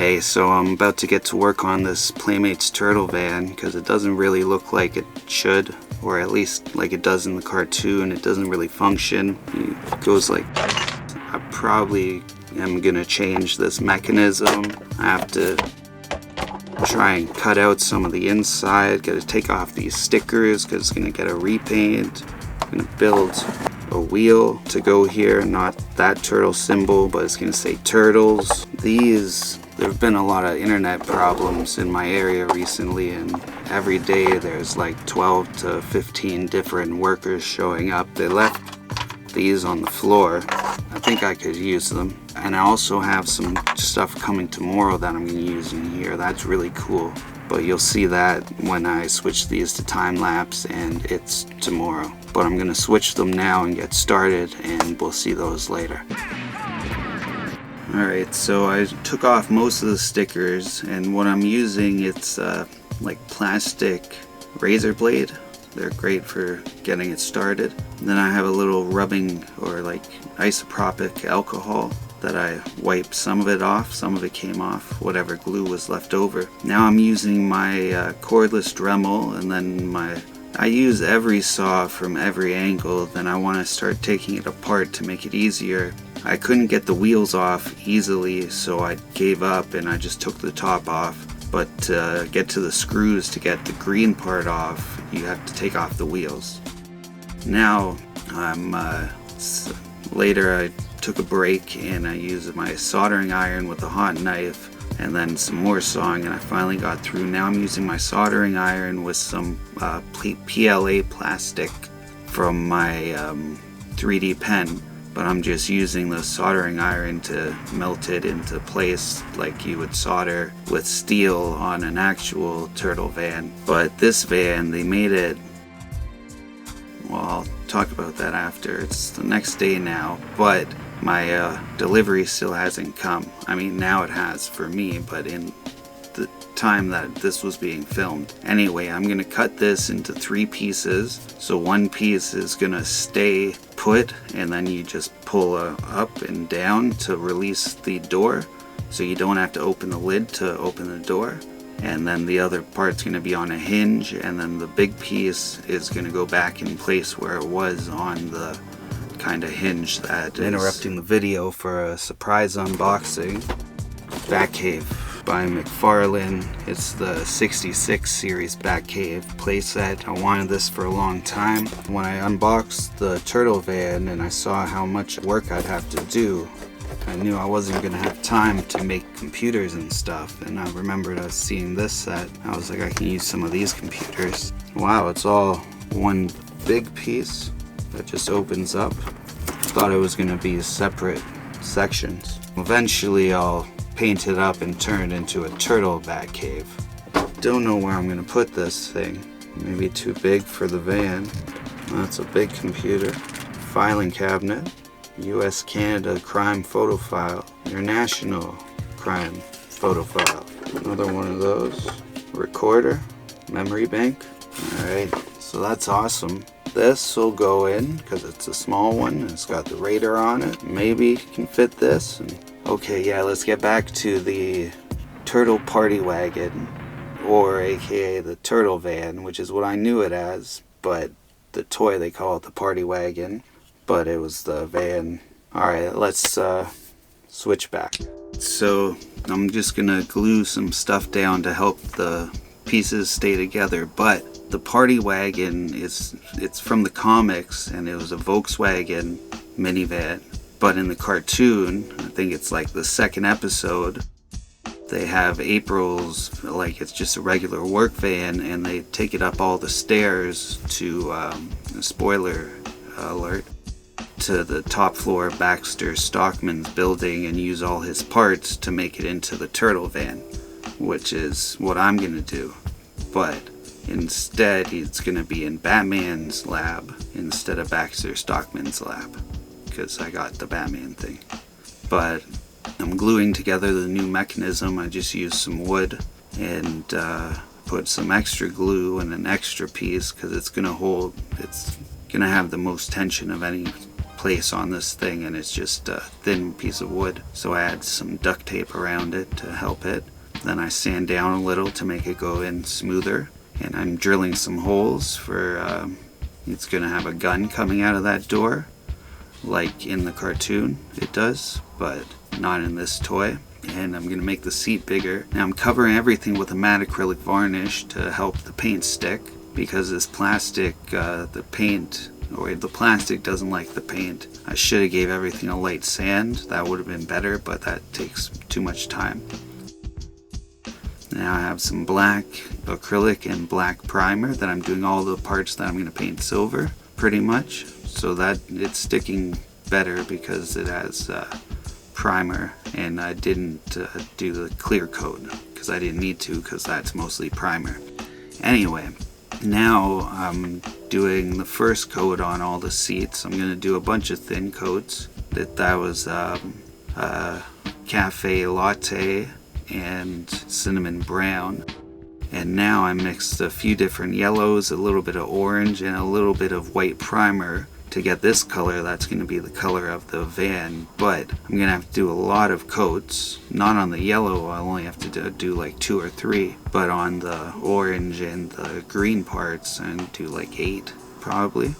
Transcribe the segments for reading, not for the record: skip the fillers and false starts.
Hey, so I'm about to get to work on this Playmates turtle van because it doesn't really look like it should, or at least like it does in the cartoon. It doesn't really function. It goes like, I probably am gonna change this mechanism. I have to try and cut out some of the inside. Gotta take off these stickers because it's gonna get a repaint. I'm gonna build a wheel to go here, not that turtle symbol, but it's gonna say turtles. There have been a lot of internet problems in my area recently, and every day there's like 12 to 15 different workers showing up. They left these on the floor. I think I could use them. And I also have some stuff coming tomorrow that I'm gonna use in here. That's really cool. But you'll see that when I switch these to time lapse, and it's tomorrow. But I'm gonna switch them now and get started, and we'll see those later. Alright, so I took off most of the stickers, and what I'm using, it's like plastic razor blade. They're great for getting it started. And then I have a little rubbing or like isopropyl alcohol that I wiped some of it off. Some of it came off, whatever glue was left over. Now I'm using my cordless Dremel, and then I use every saw from every angle. Then I want to start taking it apart to make it easier. I couldn't get the wheels off easily, so I gave up and I just took the top off. But to get to the screws to get the green part off, you have to take off the wheels. Now later I took a break and I used my soldering iron with a hot knife and then some more sawing, and I finally got through. Now I'm using my soldering iron with some PLA plastic from my 3D pen, but I'm just using the soldering iron to melt it into place like you would solder with steel on an actual turtle van. But this van, they made it, well, I'll talk about that after. It's the next day now, but my delivery still hasn't come. I mean, now it has for me, but in the time that this was being filmed. Anyway, I'm gonna cut this into 3 pieces. So one piece is gonna stay put, and then you just pull up and down to release the door, so you don't have to open the lid to open the door. And then the other part's gonna be on a hinge, and then the big piece is gonna go back in place where it was on the kind of hinge that is. Interrupting the video for a surprise unboxing. Batcave by McFarlane. It's the 66 series Batcave playset. I wanted this for a long time. When I unboxed the turtle van and I saw how much work I'd have to do, I knew I wasn't gonna have time to make computers and stuff. And I remembered us seeing this set. I was like, I can use some of these computers. Wow, it's all one big piece that just opens up. Thought it was gonna be separate sections. Eventually I'll paint it up and turn it into a turtle bat cave. Don't know where I'm gonna put this thing. Maybe too big for the van. That's a big computer. Filing cabinet. US Canada crime photo file. International crime photo file. Another one of those. Recorder. Memory bank. Alright, so that's awesome. This will go in because it's a small one. It's got the radar on it. Maybe can fit this. Okay, yeah, let's get back to the turtle party wagon, or aka the turtle van, which is what I knew it as, but the toy they call it the party wagon, but it was the van. Alright, let's switch back. So I'm just gonna glue some stuff down to help the pieces stay together, but the party wagon it's from the comics, and it was a Volkswagen minivan. But in the cartoon, I think it's like the 2nd episode, they have April's, like it's just a regular work van, and they take it up all the stairs to, spoiler alert, to the top floor of Baxter Stockman's building and use all his parts to make it into the turtle van, which is what I'm gonna do. But instead, it's gonna be in Batman's lab instead of Baxter Stockman's lab, because I got the Batman thing. But I'm gluing together the new mechanism. I just used some wood and put some extra glue and an extra piece because it's gonna have the most tension of any place on this thing, and it's just a thin piece of wood. So I add some duct tape around it to help it. Then I sand down a little to make it go in smoother. And I'm drilling some holes for, it's going to have a gun coming out of that door, like in the cartoon it does, but not in this toy. And I'm going to make the seat bigger. Now I'm covering everything with a matte acrylic varnish to help the paint stick, because this plastic, the plastic doesn't like the paint. I should have gave everything a light sand. That would have been better, but that takes too much time. Now I have some black acrylic and black primer that I'm doing all the parts that I'm going to paint silver, pretty much, so that it's sticking better because it has primer, and I didn't do the clear coat because I didn't need to, because that's mostly primer. Anyway, now I'm doing the first coat on all the seats. I'm going to do a bunch of thin coats. That was cafe latte and cinnamon brown. And now I mixed a few different yellows, a little bit of orange, and a little bit of white primer to get this color. That's going to be the color of the van, but I'm going to have to do a lot of coats. Not on the yellow, I'll only have to do like 2 or 3, but on the orange and the green parts, and do like 8 probably.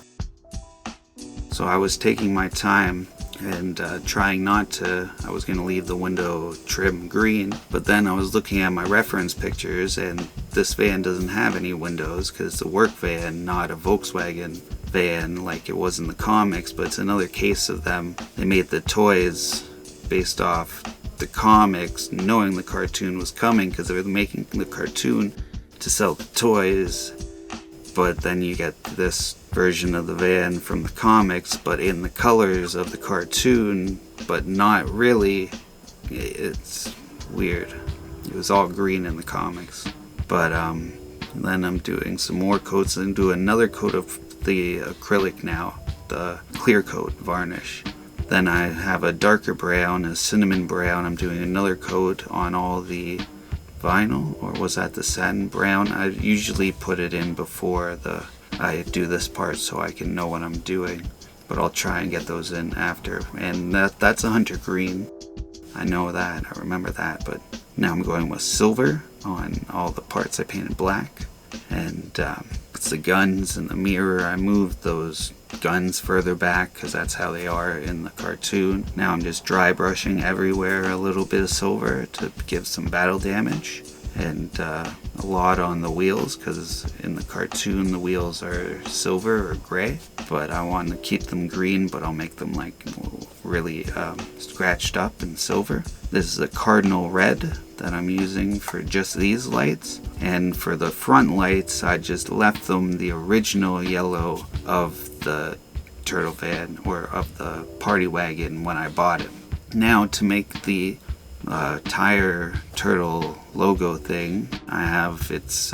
So I was taking my time and trying not to. I was going to leave the window trim green, but then I was looking at my reference pictures, and this van doesn't have any windows because it's a work van, not a Volkswagen van like it was in the comics. But it's another case of them. They made the toys based off the comics, knowing the cartoon was coming, because they were making the cartoon to sell the toys. But then you get this version of the van from the comics, but in the colors of the cartoon, but not really. It's weird. It was all green in the comics. But then I'm doing some more coats, and do another coat of the acrylic now, the clear coat varnish. Then I have a darker brown, a cinnamon brown. I'm doing another coat on all the vinyl, or was that the satin brown? I usually put it in before I do this part so I can know what I'm doing, but I'll try and get those in after. And that's a hunter green. I know that, I remember that. But now I'm going with silver on all the parts I painted black. And it's the guns and the mirror. I moved those guns further back because that's how they are in the cartoon. Now I'm just dry brushing everywhere a little bit of silver to give some battle damage, and a lot on the wheels, because in the cartoon the wheels are silver or gray, but I want to keep them green, but I'll make them like really scratched up in silver. This is a cardinal red that I'm using for just these lights, and for the front lights I just left them the original yellow of the turtle van, or of the party wagon when I bought it. Now to make the tire turtle logo thing, I have its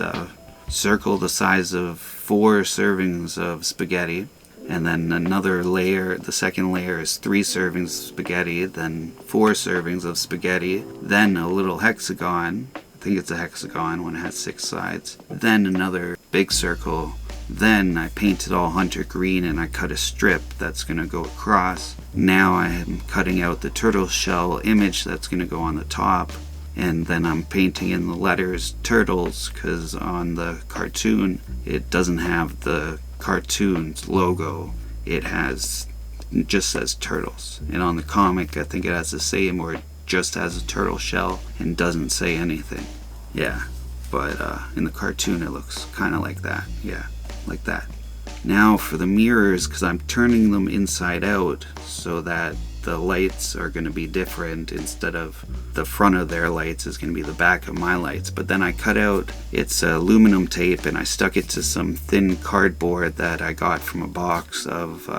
circle the size of 4 servings of spaghetti, and then another layer, the second layer is 3 servings of spaghetti, then 4 servings of spaghetti, then a little hexagon, I think it's a hexagon when it has 6 sides, then another big circle. Then I painted all hunter green, and I cut a strip that's going to go across. Now I am cutting out the turtle shell image that's going to go on the top, and then I'm painting in the letters turtles, because on the cartoon it doesn't have the cartoon's logo. It just says turtles, and on the comic I think it has the same, where it just has a turtle shell and doesn't say anything. Yeah, but in the cartoon it looks kind of like that. Yeah, like that. Now for the mirrors, because I'm turning them inside out so that the lights are going to be different. Instead of the front of their lights is going to be the back of my lights. But then I cut out its aluminum tape, and I stuck it to some thin cardboard that I got from a box of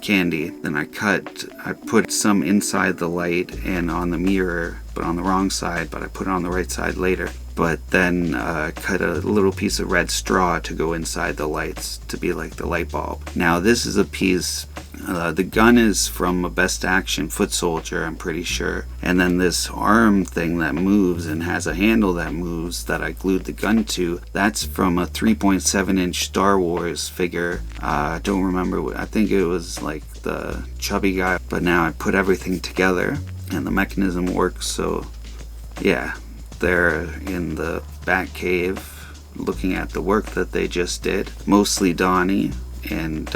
candy. Then I put some inside the light and on the mirror, but on the wrong side, but I put it on the right side later. But then cut a little piece of red straw to go inside the lights to be like the light bulb. Now this is a piece The gun is from a Best Action foot soldier, I'm pretty sure. And then this arm thing that moves and has a handle that moves that I glued the gun to, that's from a 3.7 inch Star Wars figure. I don't remember, I think it was like the chubby guy, but now I put everything together and the mechanism works. So yeah, they're in the back cave looking at the work that they just did. Mostly Donnie, and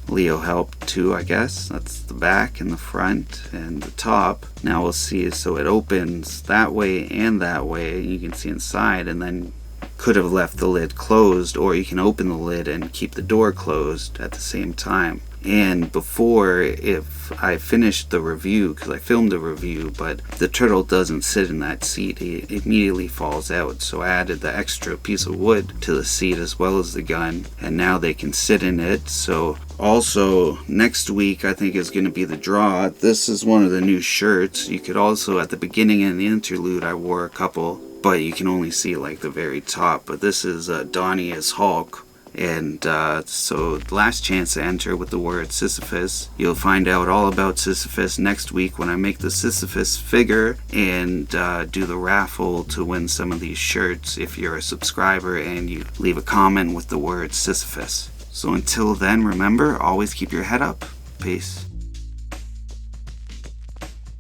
Leo helped too, I guess. That's the back and the front and the top. Now we'll see, so it opens that way and that way. You can see inside, and then could have left the lid closed, or you can open the lid and keep the door closed at the same time. And before, if I finished the review, because I filmed a review, but the turtle doesn't sit in that seat, he immediately falls out. So I added the extra piece of wood to the seat as well as the gun, and now they can sit in it. So also next week I think is going to be the draw. This is one of the new shirts. You could also, at the beginning and the interlude, I wore a couple, but you can only see like the very top. But this is Donnie as Hulk. And so last chance to enter with the word Sisyphus. You'll find out all about Sisyphus next week when I make the Sisyphus figure and do the raffle to win some of these shirts if you're a subscriber and you leave a comment with the word Sisyphus. So until then, remember, always keep your head up. Peace.